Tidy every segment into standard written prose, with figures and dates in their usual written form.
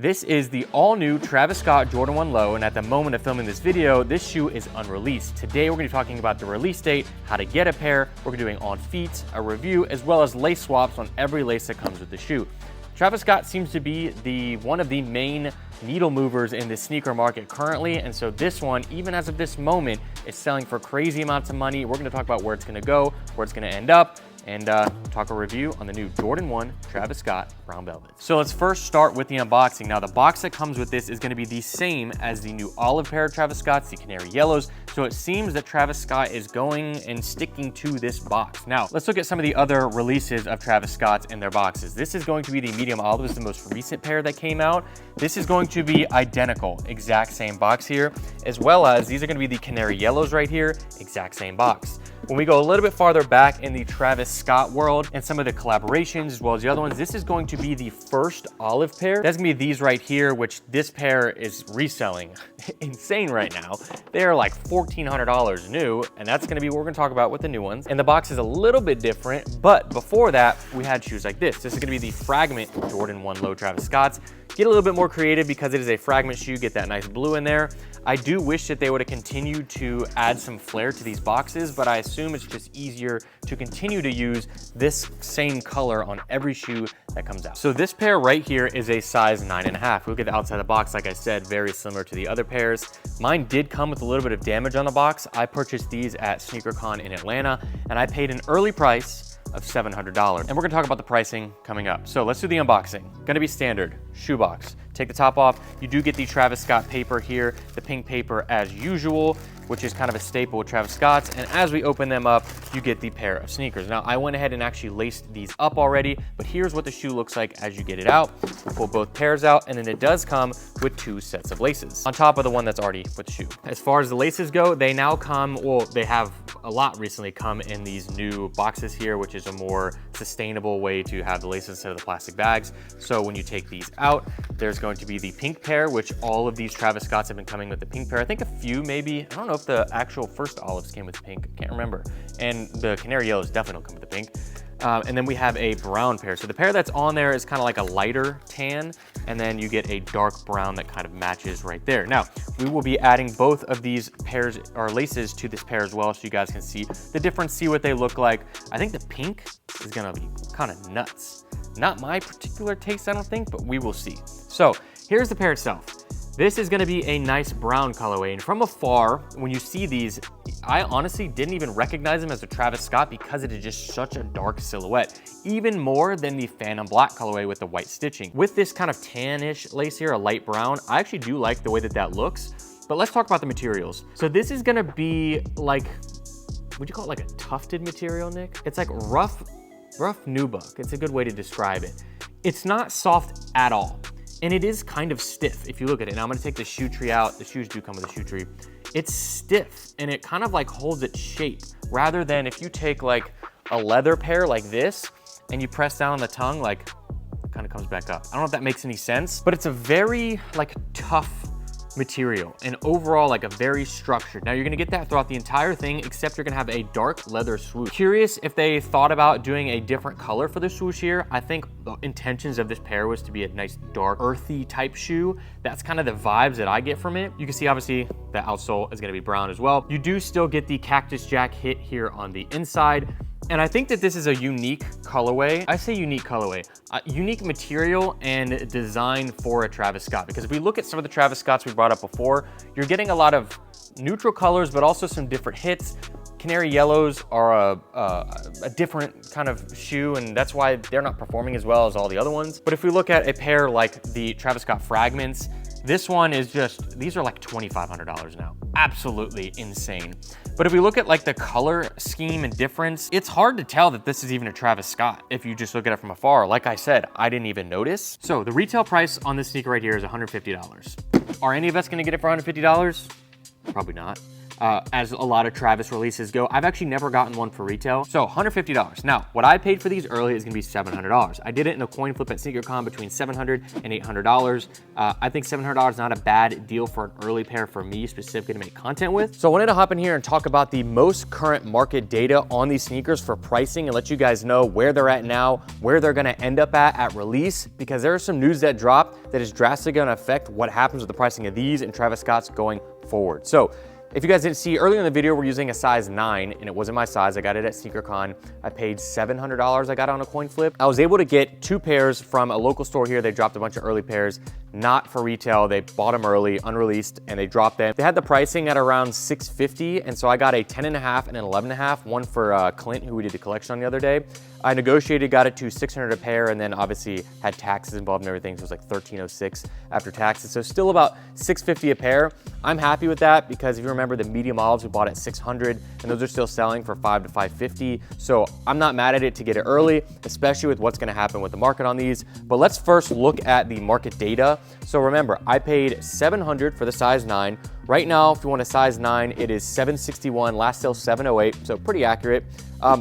This is the all-new Travis Scott Jordan 1 Low, and at the moment of filming this video, this shoe is unreleased. Today, we're gonna be talking about the release date, how to get a pair, we're gonna be doing on feet, a review, as well as lace swaps on every lace that comes with the shoe. Travis Scott seems to be one of the main needle movers in the sneaker market currently, and so this one, even as of this moment, is selling for crazy amounts of money. We're gonna talk about where it's gonna go, where it's gonna end up, and talk a review on the new Jordan 1 Travis Scott Brown Velvet. So let's first start with the unboxing. Now the box that comes with this is gonna be the same as the new olive pair of Travis Scott's, the canary yellows. So it seems that Travis Scott is going and sticking to this box. Now let's look at some of the other releases of Travis Scott's in their boxes. This is going to be the medium olive, this is the most recent pair that came out. This is going to be identical, exact same box here, as well as these are gonna be the canary yellows right here, exact same box. When we go a little bit farther back in the Travis Scott world and some of the collaborations as well as the other ones, this is going to be the first olive pair. That's gonna be these right here, which this pair is reselling insane right now. They're like $1,400 new, and that's gonna be what we're gonna talk about with the new ones. And the box is a little bit different, but before that, we had shoes like this. This is gonna be the Fragment Jordan 1 Low Travis Scott's. Get a little bit more creative because it is a fragment shoe, get that nice blue in there. I do wish that they would have continued to add some flair to these boxes, but I assume it's just easier to continue to use this same color on every shoe that comes out. So this pair right here is a size 9.5. Look at the outside of the box, like I said, very similar to the other pairs. Mine did come with a little bit of damage on the box. I purchased these at SneakerCon in Atlanta, and I paid an early price of $700. And we're gonna talk about the pricing coming up. So let's do the unboxing. Gonna be standard, shoebox. Take the top off. You do get the Travis Scott paper here, the pink paper as usual, which is kind of a staple with Travis Scott's. And as we open them up, you get the pair of sneakers. Now, I went ahead and actually laced these up already, but here's what the shoe looks like as you get it out. We'll pull both pairs out, and then it does come with 2 sets of laces on top of the one that's already with the shoe. As far as the laces go, they now come, well, they have a lot recently come in these new boxes here, which is a more sustainable way to have the laces instead of the plastic bags. So when you take these out, there's going to be the pink pair, which all of these Travis Scotts have been coming with the pink pair. I think a few maybe, I don't know if the actual first olives came with pink, I can't remember. And the canary yellows definitely don't come with the pink. And then we have a brown pair. So the pair that's on there is kind of like a lighter tan, and then you get a dark brown that kind of matches right there. Now, we will be adding both of these pairs or laces to this pair as well, so you guys can see the difference, see what they look like. I think the pink is gonna be kind of nuts. Not my particular taste, I don't think, but we will see. So here's the pair itself. This is gonna be a nice brown colorway, and from afar, when you see these, I honestly didn't even recognize them as a Travis Scott because it is just such a dark silhouette, even more than the Phantom Black colorway with the white stitching. With this kind of tannish lace here, a light brown, I actually do like the way that that looks, but let's talk about the materials. So this is gonna be like, would you call it like a tufted material, Nick? It's like rough nubuck. It's a good way to describe it. It's not soft at all. And it is kind of stiff if you look at it. Now I'm gonna take the shoe tree out. The shoes do come with a shoe tree. It's stiff and it kind of like holds its shape rather than if you take like a leather pair like this and you press down on the tongue, like it kind of comes back up. I don't know if that makes any sense, but it's a very like tough material and overall like a very structured. Now you're gonna get that throughout the entire thing, except you're gonna have a dark leather swoosh. Curious if they thought about doing a different color for the swoosh here. I think the intentions of this pair was to be a nice dark earthy type shoe. That's kind of the vibes that I get from it. You can see obviously the outsole is gonna be brown as well. You do still get the Cactus Jack hit here on the inside. And I think that this is a unique colorway. I say unique colorway, unique material and design for a Travis Scott. Because if we look at some of the Travis Scotts we brought up before, you're getting a lot of neutral colors, but also some different hits. Canary yellows are a different kind of shoe, and that's why they're not performing as well as all the other ones. But if we look at a pair like the Travis Scott Fragments, this one is just, these are like $2,500 now. Absolutely insane. But if we look at like the color scheme and difference, it's hard to tell that this is even a Travis Scott if you just look at it from afar. Like I said, I didn't even notice. So the retail price on this sneaker right here is $150. Are any of us gonna get it for $150? Probably not. as a lot of Travis releases go. I've actually never gotten one for retail. So $150. Now, what I paid for these early is gonna be $700. I did it in a coin flip at SneakerCon between $700 and $800. I think $700 is not a bad deal for an early pair for me specifically to make content with. So I wanted to hop in here and talk about the most current market data on these sneakers for pricing and let you guys know where they're at now, where they're gonna end up at release, because there is some news that dropped that is drastically gonna affect what happens with the pricing of these and Travis Scott's going forward. So if you guys didn't see earlier in the video, we're using a size 9 and it wasn't my size. I got it at SneakerCon. I paid $700. I got on a coin flip. I was able to get 2 pairs from a local store here. They dropped a bunch of early pairs, not for retail. They bought them early, unreleased, and they dropped them. They had the pricing at around $650, and so I got a 10.5 and an 11.5, one for Clint, who we did the collection on the other day. I negotiated, got it to $600 a pair, and then obviously had taxes involved and everything, so it was like $1306 after taxes. So still about $650 a pair. I'm happy with that because if you remember the medium olives we bought at $600, and those are still selling for $500 to $550. So I'm not mad at it to get it early, especially with what's gonna happen with the market on these. But let's first look at the market data. So remember, I paid $700 for the size 9. Right now, if you want a size 9, it is $761, last sale $708, so pretty accurate.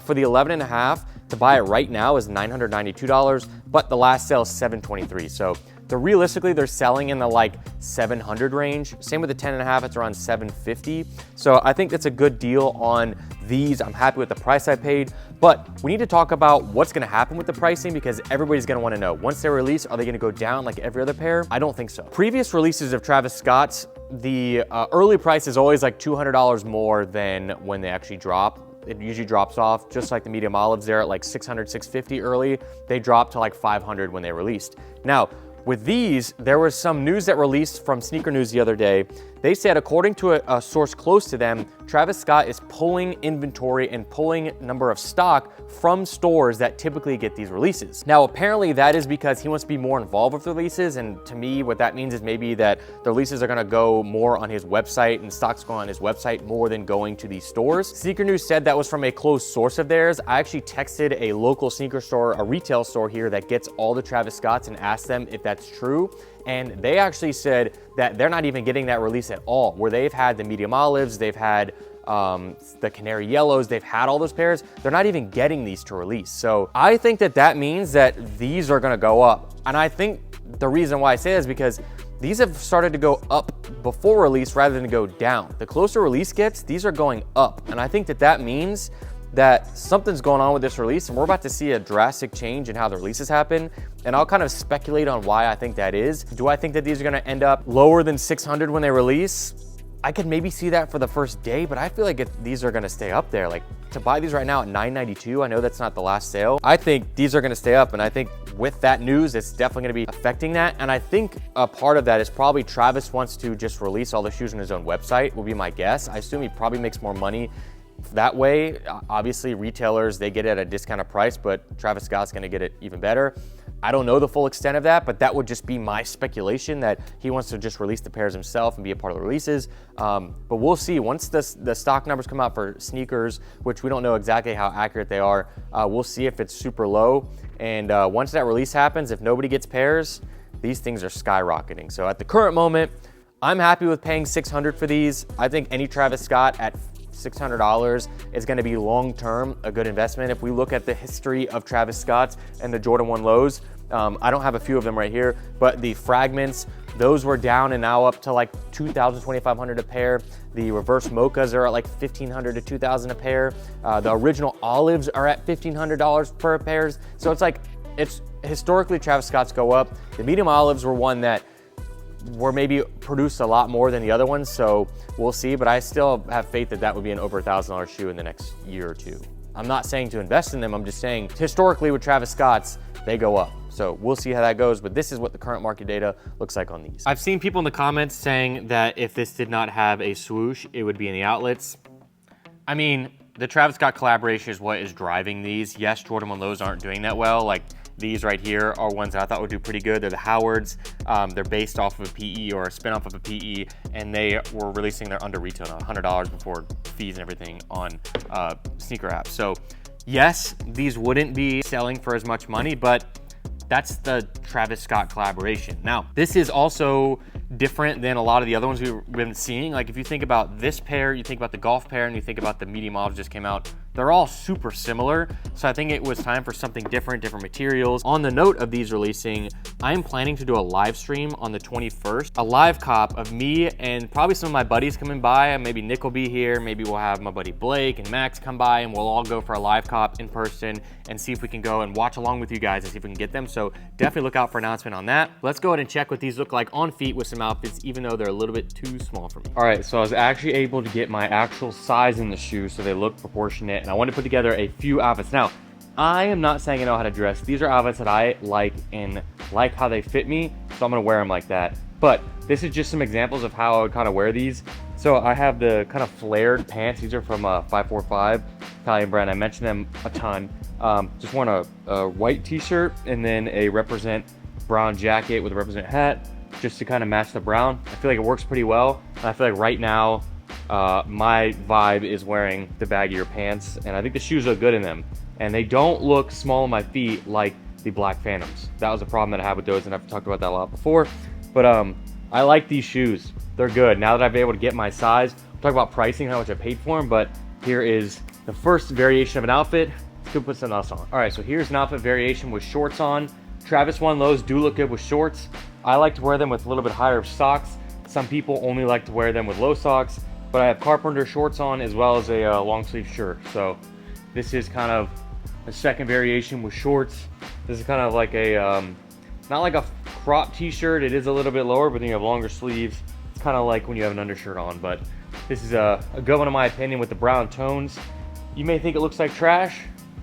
For the 11.5, to buy it right now is $992, but the last sale is $723. So realistically, they're selling in the like 700 range. Same with the 10.5, it's around 750. So I think that's a good deal on these. I'm happy with the price I paid, but we need to talk about what's gonna happen with the pricing because everybody's gonna wanna know. Once they release, are they gonna go down like every other pair? I don't think so. Previous releases of Travis Scott's, the early price is always like $200 more than when they actually drop. It usually drops off, just like the medium olives there at like $600, $650 early. They dropped to like $500 when they released. Now, with these, there was some news that released from Sneaker News the other day. They said, according to a source close to them, Travis Scott is pulling inventory and pulling number of stock from stores that typically get these releases. Now, apparently that is because he wants to be more involved with the releases. And to me, what that means is maybe that the releases are gonna go more on his website and stock's going on his website more than going to these stores. Sneaker News said that was from a close source of theirs. I actually texted a local sneaker store, a retail store here that gets all the Travis Scotts and asked them if that's true. And they actually said that they're not even getting that release at all, where they've had the medium olives, they've had the canary yellows, they've had all those pairs. They're not even getting these to release. So I think that that means that these are gonna go up. And I think the reason why I say that is because these have started to go up before release rather than go down. The closer release gets, these are going up. And I think that that means that something's going on with this release and we're about to see a drastic change in how the releases happen. And I'll kind of speculate on why I think that is. Do I think that these are gonna end up lower than 600 when they release? I could maybe see that for the first day, but I feel like these are gonna stay up there. Like to buy these right now at $992, I know that's not the last sale. I think these are gonna stay up, and I think with that news, it's definitely gonna be affecting that. And I think a part of that is probably Travis wants to just release all the shoes on his own website, will be my guess. I assume he probably makes more money that way. Obviously, retailers, they get it at a discounted price, but Travis Scott's gonna get it even better. I don't know the full extent of that, but that would just be my speculation that he wants to just release the pairs himself and be a part of the releases. But we'll see. Once the stock numbers come out for sneakers, which we don't know exactly how accurate they are, we'll see if it's super low. And once that release happens, if nobody gets pairs, these things are skyrocketing. So at the current moment, I'm happy with paying $600 for these. I think any Travis Scott at $600 is going to be long-term a good investment. If we look at the history of Travis Scott's and the Jordan 1 lows, I don't have a few of them right here, but the fragments, those were down and now up to like $2,000, $2,500 a pair. The reverse mochas are at like $1,500 to $2,000 a pair. The original olives are at $1,500 per pairs. So it's historically Travis Scott's go up. The medium olives were one that were maybe produced a lot more than the other ones, so we'll see, but I still have faith that that would be an over $1,000 shoe in the next year or two. I'm not saying to invest in them, I'm just saying historically with Travis Scott's, they go up. So we'll see how that goes, but this is what the current market data looks like on these. I've seen people in the comments saying that if this did not have a swoosh, it would be in the outlets. I mean, the Travis Scott collaboration is what is driving these. Yes, Jordan 1 lows aren't doing that well. Like these right here are ones that I thought would do pretty good. They're the Howards. They're based off of a PE or a spin-off of a PE, and they were releasing their under retail now, $100 before fees and everything on sneaker apps. So yes, these wouldn't be selling for as much money, but that's the Travis Scott collaboration. Now, this is also different than a lot of the other ones we've been seeing. Like if you think about this pair, you think about the golf pair, and you think about the medium models just came out, they're all super similar. So I think it was time for something different, different materials. On the note of these releasing, I am planning to do a live stream on the 21st, a live cop of me and probably some of my buddies coming by. Maybe Nick will be here. Maybe we'll have my buddy Blake and Max come by, and we'll all go for a live cop in person and see if we can go and watch along with you guys and see if we can get them. So definitely look out for an announcement on that. Let's go ahead and check what these look like on feet with some outfits, even though they're a little bit too small for me. All right, so I was actually able to get my actual size in the shoe so they look proportionate, and I wanted to put together a few outfits. Now, I am not saying I know how to dress. These are outfits that I like and like how they fit me, so I'm gonna wear them like that. But this is just some examples of how I would kind of wear these. So I have the kind of flared pants. These are from 545 Italian brand. I mentioned them a ton. Just want a white t-shirt and then a represent brown jacket with a represent hat, just to kind of match the brown. I feel like it works pretty well. And I feel like right now, my vibe is wearing the baggier pants, and I think the shoes look good in them. And they don't look small on my feet like the Black Phantoms. That was a problem that I had with those, and I've talked about that a lot before. But I like these shoes. They're good. Now that I've been able to get my size, we'll talk about pricing, how much I paid for them, but here is the first variation of an outfit. Let's go put something else on. All right, so here's an outfit variation with shorts on. Travis One Lows do look good with shorts. I like to wear them with a little bit higher socks. Some people only like to wear them with low socks, but I have carpenter shorts on as well as a long sleeve shirt. So this is kind of a second variation with shorts. This is kind of like a, not like a crop t-shirt. It is a little bit lower, but then you have longer sleeves. It's kind of like when you have an undershirt on, but this is a good one in my opinion with the brown tones. You may think it looks like trash,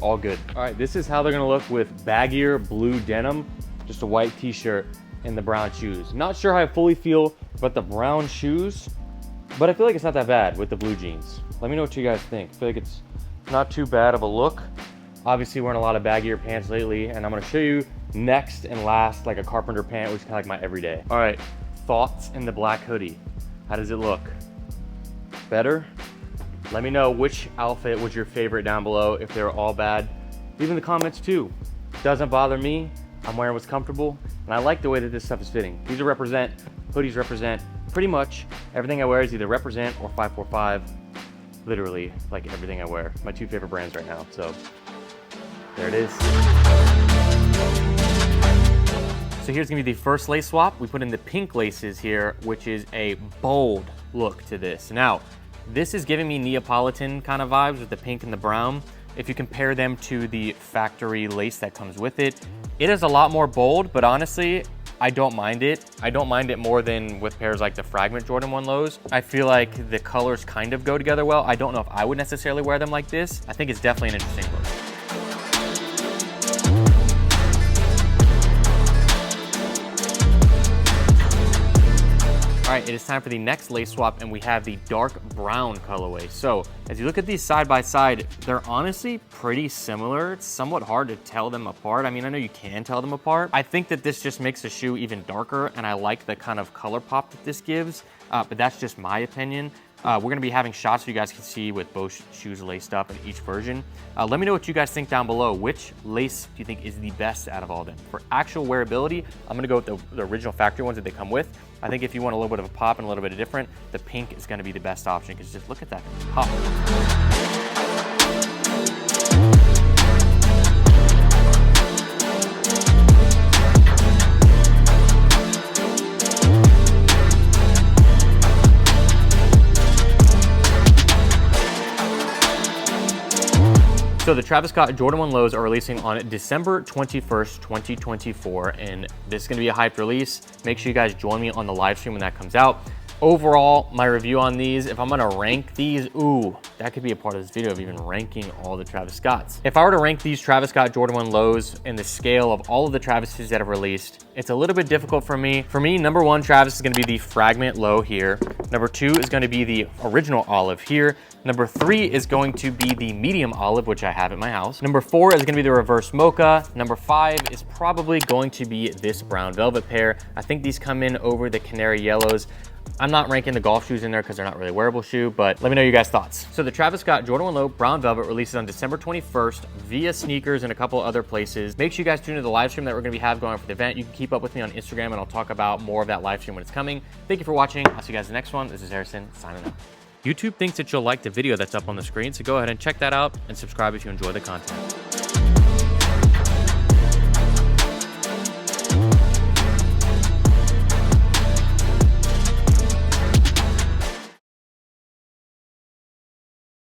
all good. All right, this is how they're gonna look with baggier blue denim, just a white t-shirt and the brown shoes. Not sure how I fully feel about the brown shoes, but I feel like it's not that bad with the blue jeans. Let me know what you guys think. I feel like it's not too bad of a look. Obviously wearing a lot of baggier pants lately, and I'm gonna show you next and last like a carpenter pant, which is kind of like my everyday. All right, thoughts in the black hoodie. How does it look? Better? Let me know which outfit was your favorite down below. If they were all bad, leave in the comments too. Doesn't bother me. I'm wearing what's comfortable, and I like the way that this stuff is fitting. These are represent, hoodies represent. Pretty much everything I wear is either represent or 545. Literally, like everything I wear. My two favorite brands right now, so there it is. So here's gonna be the first lace swap. We put in the pink laces here, which is a bold look to this. Now, this is giving me Neapolitan kind of vibes with the pink and the brown. If you compare them to the factory lace that comes with it, it is a lot more bold, but honestly, I don't mind it. I don't mind it more than with pairs like the Fragment Jordan 1 Lows. I feel like the colors kind of go together well. I don't know if I would necessarily wear them like this. I think it's definitely an interesting look. All right, it is time for the next lace swap, and we have the dark brown colorway. So as you look at these side by side, they're honestly pretty similar. It's somewhat hard to tell them apart. I mean, I know you can tell them apart. I think that this just makes the shoe even darker, and I like the kind of color pop that this gives, but that's just my opinion. We're gonna be having shots so you guys can see with both shoes laced up in each version. Let me know what you guys think down below. Which lace do you think is the best out of all of them? For actual wearability, I'm gonna go with the original factory ones that they come with. I think if you want a little bit of a pop and a little bit of different, the pink is gonna be the best option, because just look at that pop. So the Travis Scott Jordan 1 Lows are releasing on December 21st, 2024, and this is gonna be a hyped release. Make sure you guys join me on the live stream when that comes out. Overall, my review on these, if I'm gonna rank these, ooh, that could be a part of this video of even ranking all the Travis Scotts. If I were to rank these Travis Scott Jordan 1 Lows in the scale of all of the Travises that have released, it's a little bit difficult for me. For me, number one Travis is gonna be the Fragment Low here. Number two is gonna be the original olive here. Number 3 is going to be the medium olive, which I have at my house. Number 4 is gonna be the reverse mocha. Number 5 is probably going to be this brown velvet pair. I think these come in over the canary yellows. I'm not ranking the golf shoes in there because they're not really a wearable shoe, but let me know your guys' thoughts. So the Travis Scott Jordan 1 Low Brown Velvet releases on December 21st via sneakers and a couple other places. Make sure you guys tune into the live stream that we're gonna have going on for the event. You can keep up with me on Instagram and I'll talk about more of that live stream when it's coming. Thank you for watching. I'll see you guys in the next one. This is Harrison signing out. YouTube thinks that you'll like the video that's up on the screen, so go ahead and check that out and subscribe if you enjoy the content.